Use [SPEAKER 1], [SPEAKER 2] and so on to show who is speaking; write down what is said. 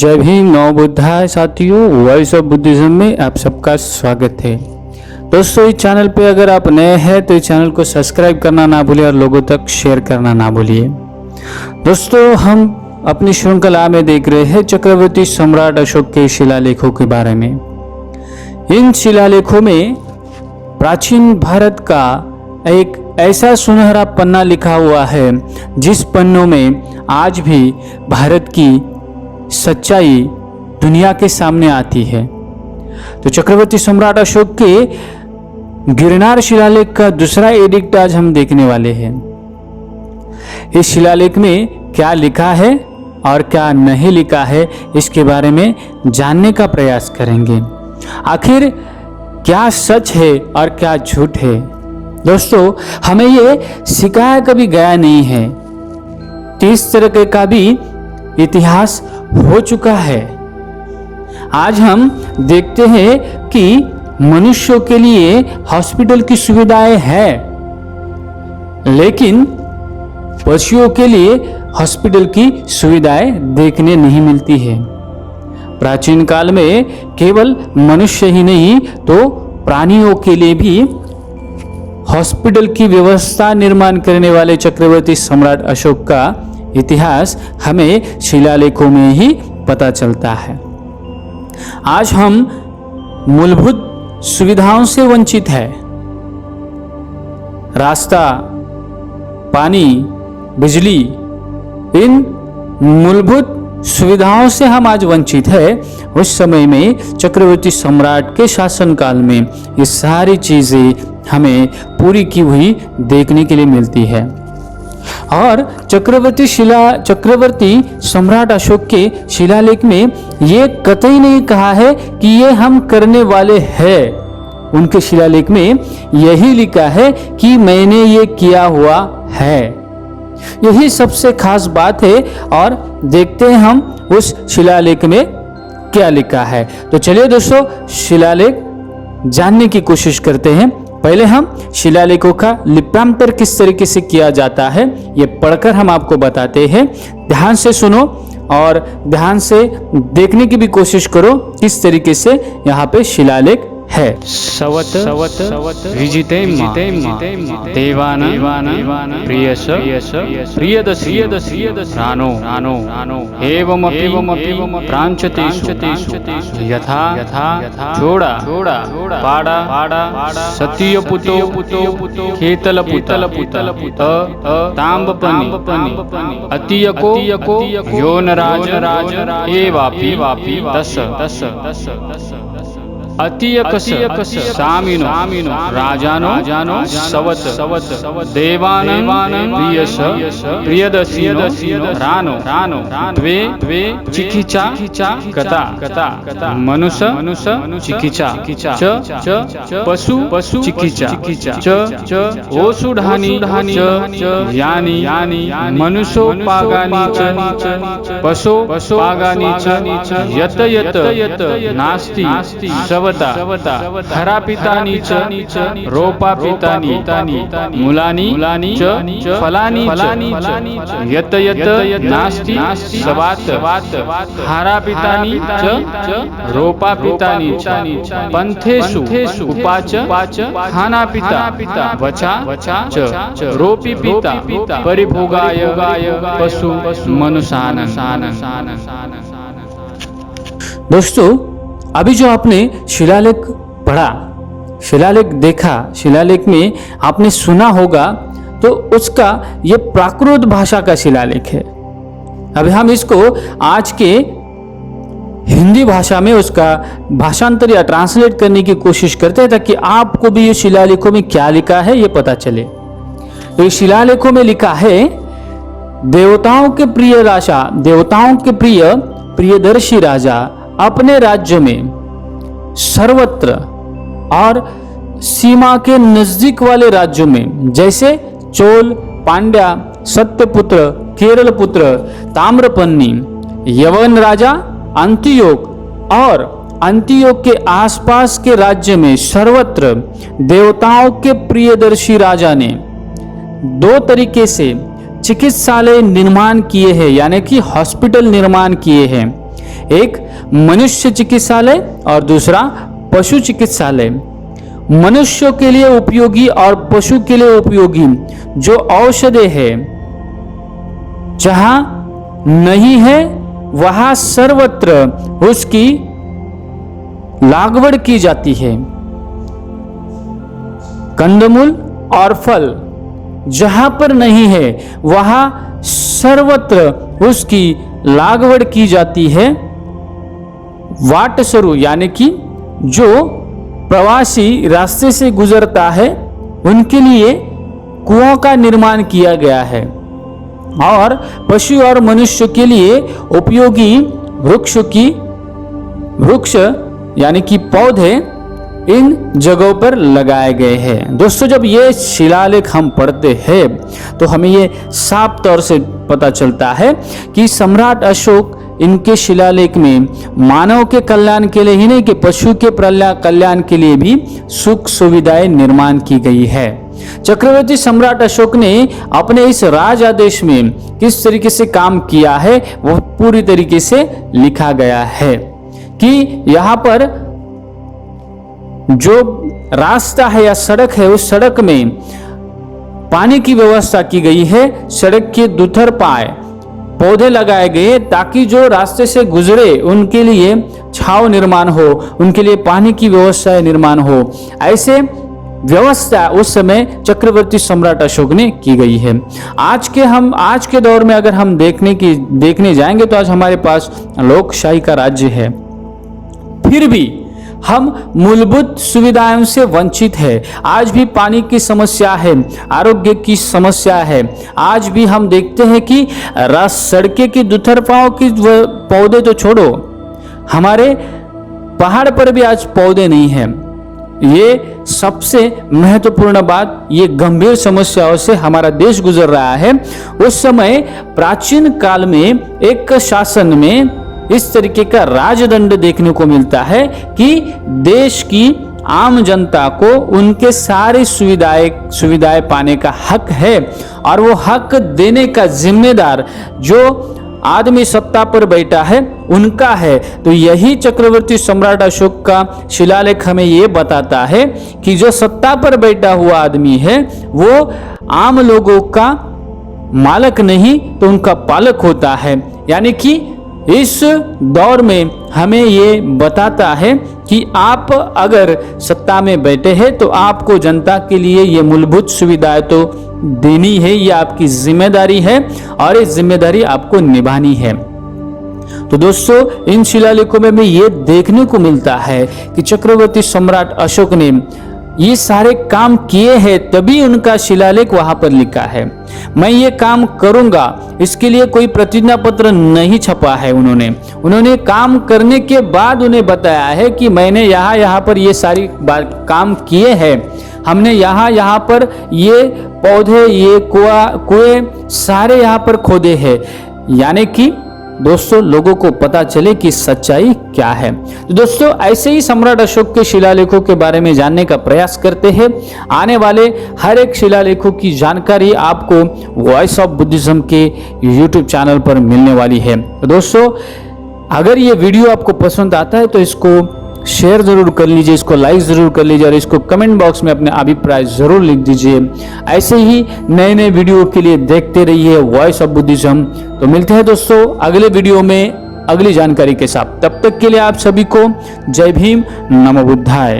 [SPEAKER 1] जय भीम नव बुद्धाय साथियों, वॉइस ऑफ बुद्धिज्म में आप सबका स्वागत है। दोस्तों, इस चैनल पे अगर आप नए हैं तो इस चैनल को सब्सक्राइब करना ना भूलिए और लोगों तक शेयर करना ना भूलिए। दोस्तों, हम अपनी श्रृंखला में देख रहे हैं चक्रवर्ती सम्राट अशोक के शिलालेखों के बारे में। इन शिलालेखों में प्राचीन भारत का एक ऐसा सुनहरा पन्ना लिखा हुआ है जिस पन्नों में आज भी भारत की सच्चाई दुनिया के सामने आती है। तो चक्रवर्ती सम्राट अशोक के गिरनार शिलालेख का दूसरा एडिक्ट आज हम देखने वाले हैं। इस शिलालेख में क्या लिखा है और क्या नहीं लिखा है, इसके बारे में जानने का प्रयास करेंगे। आखिर क्या सच है और क्या झूठ है। दोस्तों, हमें ये सिखाया कभी गया नहीं है। 30 तरह का भी इतिहास हो चुका है। आज हम देखते हैं कि मनुष्यों के लिए हॉस्पिटल की सुविधाएं हैं, लेकिन पशुओं के लिए हॉस्पिटल की सुविधाएं देखने नहीं मिलती है। प्राचीन काल में केवल मनुष्य ही नहीं तो प्राणियों के लिए भी हॉस्पिटल की व्यवस्था निर्माण करने वाले चक्रवर्ती सम्राट अशोक का इतिहास हमें शिलालेखों में ही पता चलता है। आज हम मूलभूत सुविधाओं से वंचित हैं। रास्ता, पानी, बिजली, इन मूलभूत सुविधाओं से हम आज वंचित है। उस समय में चक्रवर्ती सम्राट के शासनकाल में ये सारी चीजें हमें पूरी की हुई देखने के लिए मिलती है। और चक्रवर्ती सम्राट अशोक के शिलालेख में ये कतई नहीं कहा है कि ये हम करने वाले हैं। उनके शिलालेख में यही लिखा है कि मैंने ये किया हुआ है। यही सबसे खास बात है। और देखते हैं हम उस शिलालेख में क्या लिखा है। तो चलिए दोस्तों, शिलालेख जानने की कोशिश करते हैं। पहले हम शिलालेखों का लिप्यांतर किस तरीके से किया जाता है ये पढ़कर हम आपको बताते हैं। ध्यान से सुनो और ध्यान से देखने की भी कोशिश करो किस तरीके से यहाँ पे शिलालेख है।
[SPEAKER 2] सवत विजितेम्मा देवान प्रियस प्रियदसी रानो एवमपि प्रांचतेषु यथा छोड़ा पाड़ा सत्यपुतो खेतलपुत ताम्बपनि अतियको योनराज एवापि तस अतियकस सामिनो राजानो सवत देवान प्रियस प्रियदसी रानो द्वे चिकिचा कता मनुष चिकिचा च पशु चिकिचा च ओषुधानि यानि मनुषोपागानि च पशुपागानि च यत नास्ति सवता हरापितानि च रोपापितानि मूलानि च फलानि च यत नास्ति सवात हरापितानि च रोपापितानि च पंथेषु उपाच खानापिता वचा च रोपिपिता परिभोगाय पशु मनुष्यान्।
[SPEAKER 1] दोस्तों, अभी जो आपने शिलालेख पढ़ा, शिलालेख देखा, शिलालेख में आपने सुना होगा, तो उसका ये प्राकृत भाषा का शिलालेख है। अभी हम इसको आज के हिंदी भाषा में उसका भाषांतर या ट्रांसलेट करने की कोशिश करते हैं ताकि आपको भी ये शिलालेखों में क्या लिखा है ये पता चले। तो ये शिलालेखों में लिखा है, देवताओं के प्रिय राजा, देवताओं के प्रियदर्शी राजा अपने राज्य में सर्वत्र और सीमा के नजदीक वाले राज्यों में, जैसे चोल, पांड्या, सत्यपुत्र, केरल पुत्र, ताम्रपन्नी, यवन राजा अंतियोक और अंतियोक के आसपास के राज्य में सर्वत्र देवताओं के प्रियदर्शी राजा ने 2 तरीके से चिकित्सालय निर्माण किए हैं, यानी कि हॉस्पिटल निर्माण किए हैं। एक मनुष्य चिकित्सालय और दूसरा पशु चिकित्सालय। मनुष्यों के लिए उपयोगी और पशु के लिए उपयोगी जो औषधि है जहां नहीं है वहां सर्वत्र उसकी लागवड़ की जाती है। कंदमूल और फल जहां पर नहीं है वहां सर्वत्र उसकी लागवड़ की जाती है। वाटसरू यानी कि जो प्रवासी रास्ते से गुजरता है उनके लिए कुओं का निर्माण किया गया है और पशु और मनुष्य के लिए उपयोगी वृक्ष यानी कि पौधे इन जगहों पर लगाए गए हैं। दोस्तों, जब ये शिलालेख हम पढ़ते हैं तो हमें ये साफ तौर से पता चलता है कि सम्राट अशोक इनके शिलालेख में मानव के कल्याण के लिए ही नहीं कि पशु के कल्याण के लिए भी सुख सुविधाएं निर्माण की गई है। चक्रवर्ती सम्राट अशोक ने अपने इस राज आदेश में किस तरीके से काम किया है वो पूरी तरीके से लिखा गया है कि यहाँ पर जो रास्ता है या सड़क है उस सड़क में पानी की व्यवस्था की गई है। सड़क के दुथर पाए पौधे लगाए गए ताकि जो रास्ते से गुजरे उनके लिए छाव निर्माण हो, उनके लिए पानी की व्यवस्था निर्माण हो। ऐसे व्यवस्था उस समय चक्रवर्ती सम्राट अशोक ने की गई है। आज के दौर में अगर हम देखने जाएंगे तो आज हमारे पास लोकशाही का राज्य है, फिर भी हम मूलभूत सुविधाओं से वंचित है। आज भी पानी की समस्या है, आरोग्य की समस्या है। आज भी हम देखते हैं कि सड़कें की दुतरफाओं की पौधे तो छोड़ो, हमारे पहाड़ पर भी आज पौधे नहीं हैं। ये सबसे महत्वपूर्ण बात, ये गंभीर समस्याओं से हमारा देश गुजर रहा है। उस समय प्राचीन काल में एक शासन में इस तरीके का राजदंड देखने को मिलता है कि देश की आम जनता को उनके सारी सुविधाएं पाने का हक है और वो हक देने का जिम्मेदार जो आदमी सत्ता पर बैठा है उनका है। तो यही चक्रवर्ती सम्राट अशोक का शिलालेख हमें ये बताता है कि जो सत्ता पर बैठा हुआ आदमी है वो आम लोगों का मालिक नहीं तो उनका पालक होता है। यानी कि इस दौर में हमें ये बताता है कि आप अगर सत्ता में बैठे हैं तो आपको जनता के लिए ये मूलभूत सुविधाएं तो देनी है, ये आपकी जिम्मेदारी है और ये जिम्मेदारी आपको निभानी है। तो दोस्तों, इन शिलालेखों में ये देखने को मिलता है कि चक्रवर्ती सम्राट अशोक ने ये सारे काम किए हैं तभी उनका शिलालेख वहां पर लिखा है। मैं ये काम करूंगा इसके लिए कोई प्रतिज्ञा पत्र नहीं छपा है। उन्होंने काम करने के बाद उन्हें बताया है कि मैंने यहाँ पर ये सारी काम किए हैं, हमने यहाँ पर ये पौधे, ये कुएं सारे यहाँ पर खोदे हैं। यानी कि दोस्तों, लोगों को पता चले कि सच्चाई क्या है। तो दोस्तों, ऐसे ही सम्राट अशोक के शिलालेखों के बारे में जानने का प्रयास करते हैं। आने वाले हर एक शिलालेखों की जानकारी आपको वॉइस ऑफ बुद्धिज्म के यूट्यूब चैनल पर मिलने वाली है। तो दोस्तों, अगर ये वीडियो आपको पसंद आता है तो इसको शेयर जरूर कर लीजिए, इसको लाइक जरूर कर लीजिए और इसको कमेंट बॉक्स में अपने अभिप्राय जरूर लिख दीजिए। ऐसे ही नए नए वीडियो के लिए देखते रहिए वॉइस ऑफ बुद्धिज्म। तो मिलते हैं दोस्तों अगले वीडियो में अगली जानकारी के साथ। तब तक के लिए आप सभी को जय भीम, नमो बुद्धाय।